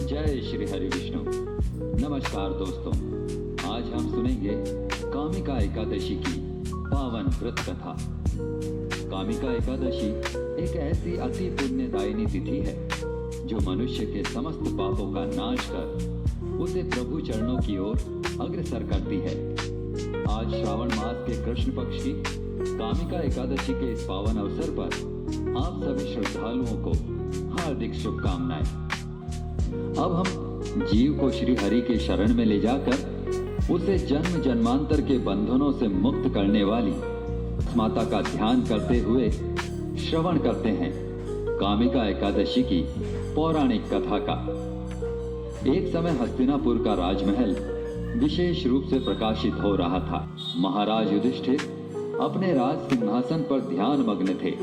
जय श्री हरि विष्णु। नमस्कार दोस्तों, आज हम सुनेंगे कामिका एकादशी की पावन व्रत कथा। कामिका एकादशी एक ऐसी अति पुण्यदायिनी तिथि है जो मनुष्य के समस्त पापों का नाश कर उसे प्रभु चरणों की ओर अग्रसर करती है। आज श्रावण मास के कृष्ण पक्ष की कामिका एकादशी के इस पावन अवसर पर आप सभी श्रद्धालुओं को हार्दिक शुभकामनाएं। अब हम जीव को श्री हरि के शरण में ले जाकर उसे जन्म जन्मांतर के बंधनों से मुक्त करने वाली माता का ध्यान करते हुए श्रवण करते हैं कामिका एकादशी की पौराणिक कथा का। एक समय हस्तिनापुर का राजमहल विशेष रूप से प्रकाशित हो रहा था। महाराज युधिष्ठिर अपने राज सिंहासन पर ध्यान मग्न थे।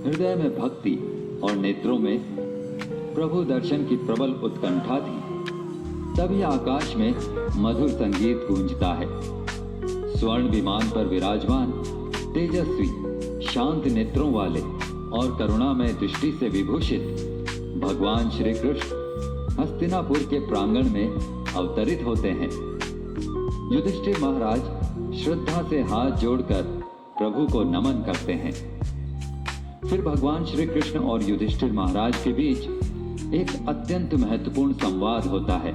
हृदय में भक्ति और नेत्रों में प्रभु दर्शन की प्रबल उत्कंठा थी। तभी आकाश में मधुर संगीत गूंजता है। स्वर्ण विमान पर विराजमान तेजस्वी शांत नेत्रों वाले और करुणामय दृष्टि से विभूषित भगवान श्री कृष्ण हस्तिनापुर के प्रांगण में अवतरित होते हैं। युधिष्ठिर महाराज श्रद्धा से हाथ जोड़कर प्रभु को नमन करते हैं। फिर भगवान श्री कृष्ण और युधिष्ठिर महाराज के बीच एक अत्यंत महत्वपूर्ण संवाद होता है।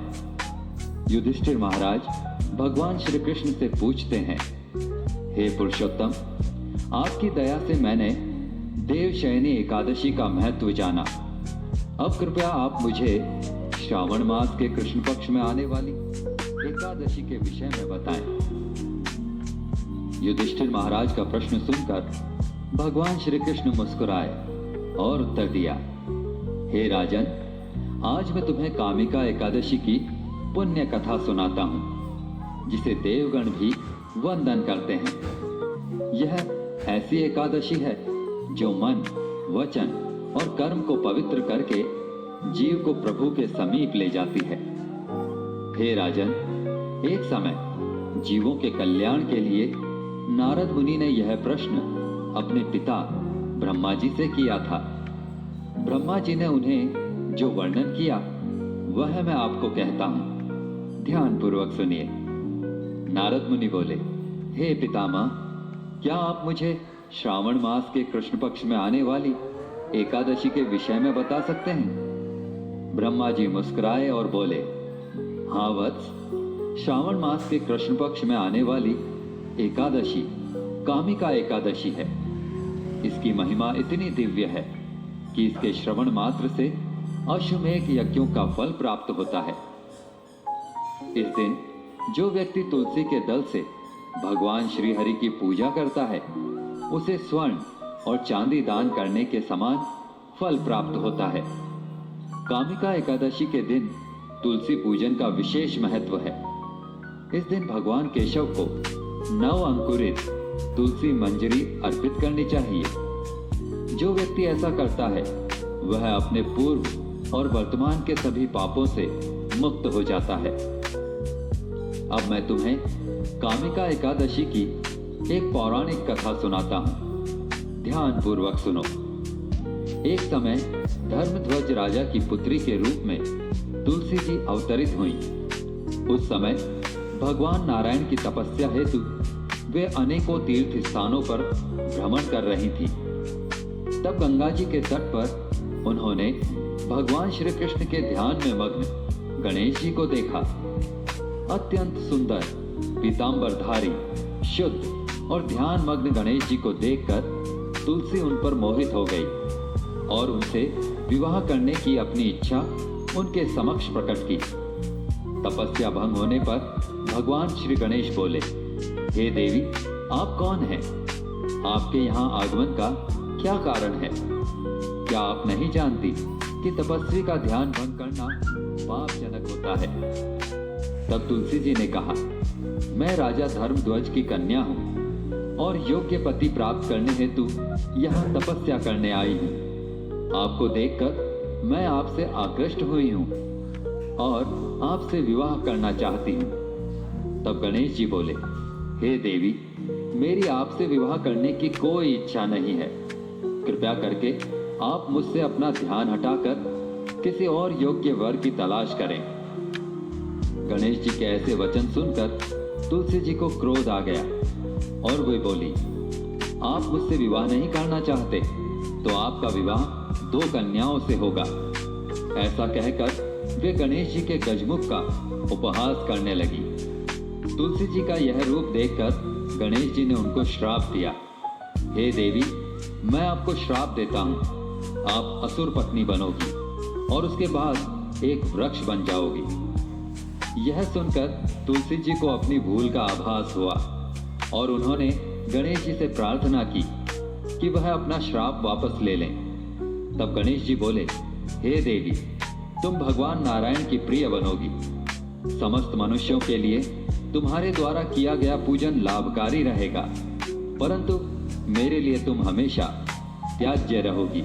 युधिष्ठिर महाराज भगवान श्री कृष्ण से पूछते हैं, हे पुरुषोत्तम, आपकी दया से मैंने देवशयनी एकादशी का महत्व जाना। अब कृपया आप मुझे श्रावण मास के कृष्ण पक्ष में आने वाली एकादशी के विषय में बताएं। युधिष्ठिर महाराज का प्रश्न सुनकर भगवान श्री कृष्ण मुस्कुराए और उत्तर दिया, हे राजन, आज मैं तुम्हें कामिका एकादशी की पुण्य कथा सुनाता हूँ, जिसे देवगण भी वंदन करते हैं। यह ऐसी एकादशी है जो मन, वचन और कर्म को पवित्र करके जीव को प्रभु के समीप ले जाती है। हे राजन, एक समय जीवों के कल्याण के लिए नारद मुनि ने यह प्रश्न अपने पिता ब्रह्मा जी से किया था। ब्रह्मा जी ने उन्हें जो वर्णन किया वह मैं आपको कहता हूं, ध्यान पूर्वक सुनिए। नारद मुनि बोले, हे पितामह, क्या आप मुझे श्रावण मास के कृष्ण पक्ष में आने वाली एकादशी के विषय में बता सकते हैं? ब्रह्मा जी मुस्कुराए और बोले, हाँ वत्स, श्रावण मास के कृष्ण पक्ष में आने वाली एकादशी कामिका एकादशी है। इसकी महिमा इतनी दिव्य है कि इसके श्रवण मात्र से अश्वमेध यज्ञों का फल प्राप्त होता है। इस दिन जो व्यक्ति तुलसी के दल से भगवान श्री हरि की पूजा करता है, उसे स्वर्ण और चांदी दान करने के समान फल प्राप्त होता है। कामिका एकादशी के दिन तुलसी पूजन का विशेष महत्व है। इस दिन भगवान केशव को नव अंकुरित तुलसी मंजरी अर्पित करनी चाहिए। जो व्यक्ति ऐसा करता है वह अपने पूर्व और वर्तमान के सभी पापों से मुक्त हो जाता है। अब मैं तुम्हें कामिका एकादशी की एक पौराणिक कथा सुनाता हूं, ध्यान पूर्वक सुनो। एक समय धर्मध्वज राजा की पुत्री के रूप में तुलसी जी अवतरित हुई। उस समय भगवान नारायण की तपस्या हेतु वे अनेकों तीर्थ स्थानों पर भ्रमण कर रही थी। तब गंगा जी के तट पर उन्होंने भगवान श्री कृष्ण के ध्यान में मग्न गणेश जी को देखा। अत्यंत सुंदर, पीतांबरधारी, शुद्ध और ध्यान मग्न गणेश जी को देखकर तुलसी उन पर मोहित हो गई और उनसे विवाह करने की अपनी इच्छा उनके समक्ष प्रकट की। तपस्या भंग होने पर भगवान श्री गणेश बोले, हे देवी, आप कौन हैं? आपके यहाँ आगमन का क्या कारण है? क्या आप नहीं जानती कि तपस्वी का ध्यान भंग करना पापजनक होता है? तब तुलसी जी ने कहा, मैं राजा धर्मध्वज की कन्या हूँ और योग्य पति प्राप्त करने हेतु यहाँ तपस्या करने आई हूँ। आपको देखकर मैं आपसे आकृष्ट हुई हूँ और आपसे विवाह करना चाहती हूँ। तब गणेश जी बोले, हे देवी, मेरी आपसे विवाह करने की कोई इच्छा नहीं है। कृपया करके आप मुझसे अपना ध्यान हटाकर किसी और योग्य वर की तलाश करें। गणेश जी के ऐसे वचन सुनकर तुलसी जी को क्रोध आ गया और वे बोली, आप मुझसे विवाह नहीं करना चाहते तो आपका विवाह 2 कन्याओं से होगा। ऐसा कहकर वे गणेश जी के गजमुख का उपहास करने लगी। तुलसी जी का यह रूप देखकर गणेश जी ने उनको श्राप दिया, हे देवी, मैं आपको श्राप देता हूँ, आप असुर पत्नी बनोगी और उसके बाद एक वृक्ष बन जाओगी। यह सुनकर तुलसी जी को अपनी भूल का आभास हुआ और उन्होंने गणेश जी से प्रार्थना की कि वह अपना श्राप वापस ले लें। तब गणेश जी बोले, हे देवी, तुम भगवान नारायण की प्रिय बनोगी। समस्त मनुष्यों के लिए तुम्हारे द्वारा किया गया पूजन लाभकारी रहेगा, परंतु मेरे लिए तुम हमेशा त्याज्य रहोगी।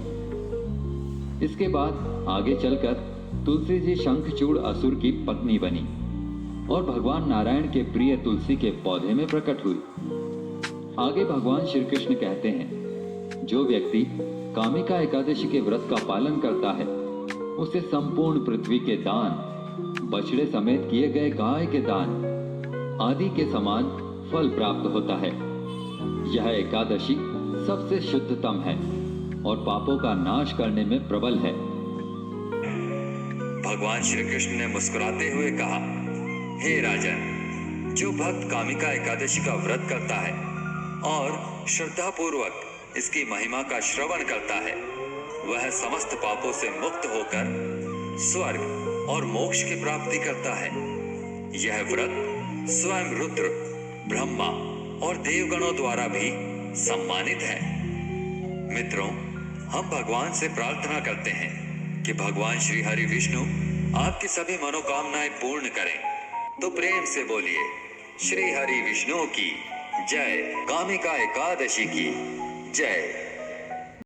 इसके बाद आगे चलकर तुलसी जी शंखचूड़ असुर की पत्नी बनी और भगवान नारायण के प्रिय तुलसी के पौधे में प्रकट हुई। आगे भगवान श्री कृष्ण कहते हैं, जो व्यक्ति कामिका एकादशी के व्रत का पालन करता है उसे संपूर्ण पृथ्वी के दान, बछड़े समेत किए गए गाय के दान आदि के समान फल प्राप्त होता है। यह एकादशी सबसे शुद्धतम है और पापों का नाश करने में प्रबल है। भगवान श्री कृष्ण ने मुस्कुराते हुए कहा, हे राजन, जो भक्त कामिका एकादशी का व्रत करता है और श्रद्धा पूर्वक इसकी महिमा का श्रवण करता है, वह समस्त पापों से मुक्त होकर स्वर्ग और मोक्ष की प्राप्ति करता है। यह व्रत स्वयं रुद्र, ब्रह्मा और देवगणों द्वारा भी सम्मानित है। मित्रों, हम भगवान से प्रार्थना करते हैं कि भगवान श्री हरि विष्णु आपकी सभी मनोकामनाएं पूर्ण करें। तो प्रेम से बोलिए, श्री हरि विष्णु की जय, कामिका एकादशी की जय।